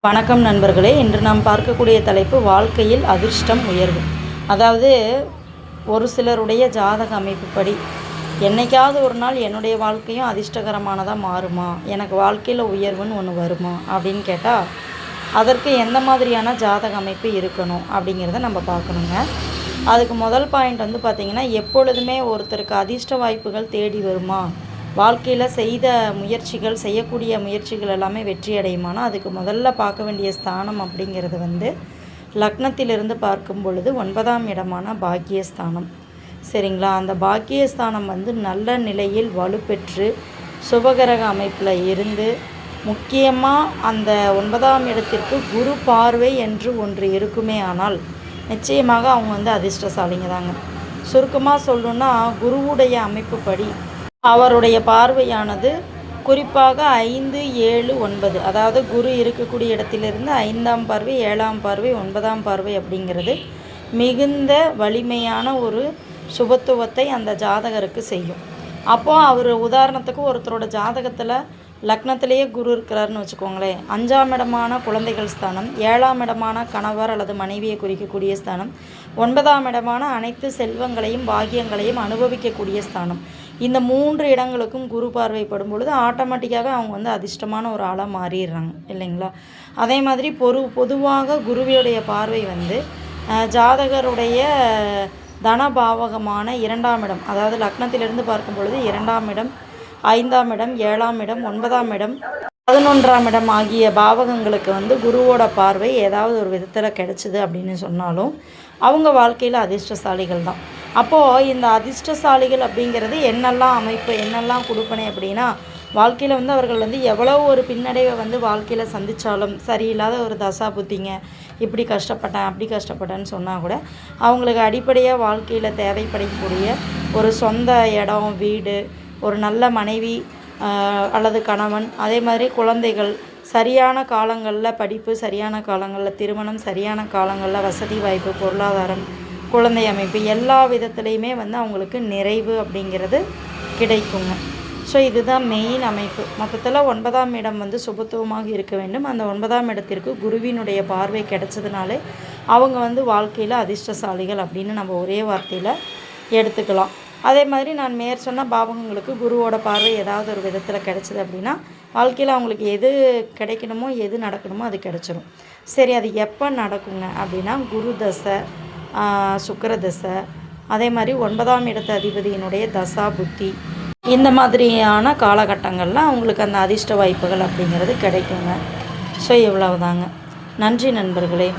வணக்கம் நண்பர்களே, இன்று நாம் பார்க்கக்கூடிய தலைப்பு வாழ்க்கையில் அதிர்ஷ்டம் உயர்வு. அதாவது ஒரு சிலருடைய ஜாதக அமைப்புப்படி என்னைக்காவது ஒரு நாள் என்னுடைய வாழ்க்கையும் அதிர்ஷ்டகரமானதாக மாறுமா, எனக்கு வாழ்க்கையில் உயர்வுன்னு ஒன்று வருமா அப்படின்னு கேட்டால் அதற்கு எந்த மாதிரியான ஜாதக அமைப்பு இருக்கணும் அப்படிங்கிறத நம்ம பார்க்கணுங்க. அதுக்கு முதல் பாயிண்ட் பார்த்திங்கன்னா, எப்பொழுதுமே ஒருத்தருக்கு அதிர்ஷ்ட வாய்ப்புகள் தேடி வருமா, வாழ்க்கையில் செய்யக்கூடிய முயற்சிகள் எல்லாமே வெற்றி அடையுமானா அதுக்கு முதல்ல பார்க்க வேண்டிய ஸ்தானம் அப்படிங்கிறது லக்னத்திலிருந்து பார்க்கும் பொழுது 9ஆம் இடமான பாக்கியஸ்தானம். சரிங்களா? அந்த பாக்கியஸ்தானம் நல்ல நிலையில் வலுப்பெற்று சுபகிரக அமைப்பில் இருந்து, முக்கியமாக அந்த 9ஆம் இடத்திற்கு குரு பார்வை என்று ஒன்று இருக்குமே ஆனால் நிச்சயமாக அவங்க அதிர்ஷ்டசாலிங்க தாங்க. சுருக்கமாக சொல்லணுன்னா, குருவுடைய அமைப்புப்படி அவருடைய பார்வையானது குறிப்பாக 5, 7, 9, அதாவது குரு இருக்கக்கூடிய இடத்திலிருந்து 5ஆம் பார்வை, 7ஆம் பார்வை, 9ஆம் பார்வை அப்படிங்கிறது மிகுந்த வலிமையான ஒரு சுபத்துவத்தை அந்த ஜாதகருக்கு செய்யும். அப்போது அவர் உதாரணத்துக்கு ஒருத்தரோட ஜாதகத்தில் லக்னத்திலேயே குரு இருக்கிறாருன்னு வச்சுக்கோங்களேன், 5ஆம் இடமான குழந்தைகள் ஸ்தானம், 7ஆம் இடமான கணவர் அல்லது மனைவியை குறிக்கக்கூடிய ஸ்தானம், 9ஆம் இடமான அனைத்து செல்வங்களையும் பாக்கியங்களையும் அனுபவிக்கக்கூடிய ஸ்தானம். இந்த 3 இடங்களுக்கும் குரு பார்வைப்படும் பொழுது ஆட்டோமேட்டிக்காகவே அவங்க அதிர்ஷ்டமான ஒரு ஆளாக மாறிடுறாங்க இல்லைங்களா? அதே மாதிரி பொதுவாக குருவியுடைய பார்வை ஜாதகருடைய தனபாவகமான 2ஆம் இடம், அதாவது லக்னத்திலிருந்து பார்க்கும் பொழுது 2ஆம் இடம், 5ஆம் இடம், 7ஆம் இடம், 9ஆம் இடம், 11ஆம் இடம் ஆகிய பாவகங்களுக்கு குருவோட பார்வை ஏதாவது ஒரு விதத்தில் கிடைச்சிது அப்படின்னு சொன்னாலும் அவங்க வாழ்க்கையில் அதிர்ஷ்டசாலிகள் தான். அப்போது இந்த அதிர்ஷ்டசாலிகள் அப்படிங்கிறது என்னெல்லாம் அமைப்பு, என்னெல்லாம் கொடுப்பனை அப்படின்னா, வாழ்க்கையில் அவர்கள் எவ்வளோ ஒரு பின்னடைவை வாழ்க்கையில் சந்தித்தாலும், சரியில்லாத ஒரு தசா புத்திங்க, இப்படி கஷ்டப்பட்டேன் அப்படி கஷ்டப்பட்டேன்னு சொன்னால் கூட அவங்களுக்கு அடிப்படையாக வாழ்க்கையில் தேவைப்படக்கூடிய ஒரு சொந்த இடம், வீடு, ஒரு நல்ல மனைவி அல்லது கணவன், அதே மாதிரி குழந்தைகள், சரியான காலங்களில் படிப்பு, சரியான காலங்களில் திருமணம், சரியான காலங்களில் வசதி வாய்ப்பு, பொருளாதாரம், குழந்தை அமைப்பு, எல்லா விதத்துலேயுமே அவங்களுக்கு நிறைவு அப்படிங்கிறது கிடைக்குங்க. ஸோ இதுதான் மெயின் அமைப்பு. மொத்தத்தில் 9ஆம் இடம் சுபத்துவமாக இருக்க வேண்டும். அந்த 9ஆம் இடத்திற்கு குருவினுடைய பார்வை கிடைச்சதுனாலே அவங்க வாழ்க்கையில் அதிர்ஷ்டசாலிகள் அப்படின்னு நம்ம ஒரே வார்த்தையில் எடுத்துக்கலாம். அதே மாதிரி நான் சொன்ன பாவகங்களுக்கு குருவோட பார்வை ஏதாவது ஒரு விதத்தில் கிடைச்சிது அப்படின்னா வாழ்க்கையில் அவங்களுக்கு எது கிடைக்கணுமோ, எது நடக்கணுமோ அது கிடைச்சிரும். சரி, அது எப்போ நடக்குங்க அப்படின்னா, குரு தசை, சுக்கிர தசை, அதே மாதிரி 9ஆம் இடத்து அதிபதியினுடைய தசா புத்தி, இந்த மாதிரியான காலகட்டங்களில் அவங்களுக்கு அந்த அதிர்ஷ்ட வாய்ப்புகள் அப்படிங்கிறது கிடைக்குங்க. ஸோ இவ்வளவுதாங்க. நன்றி நண்பர்களே.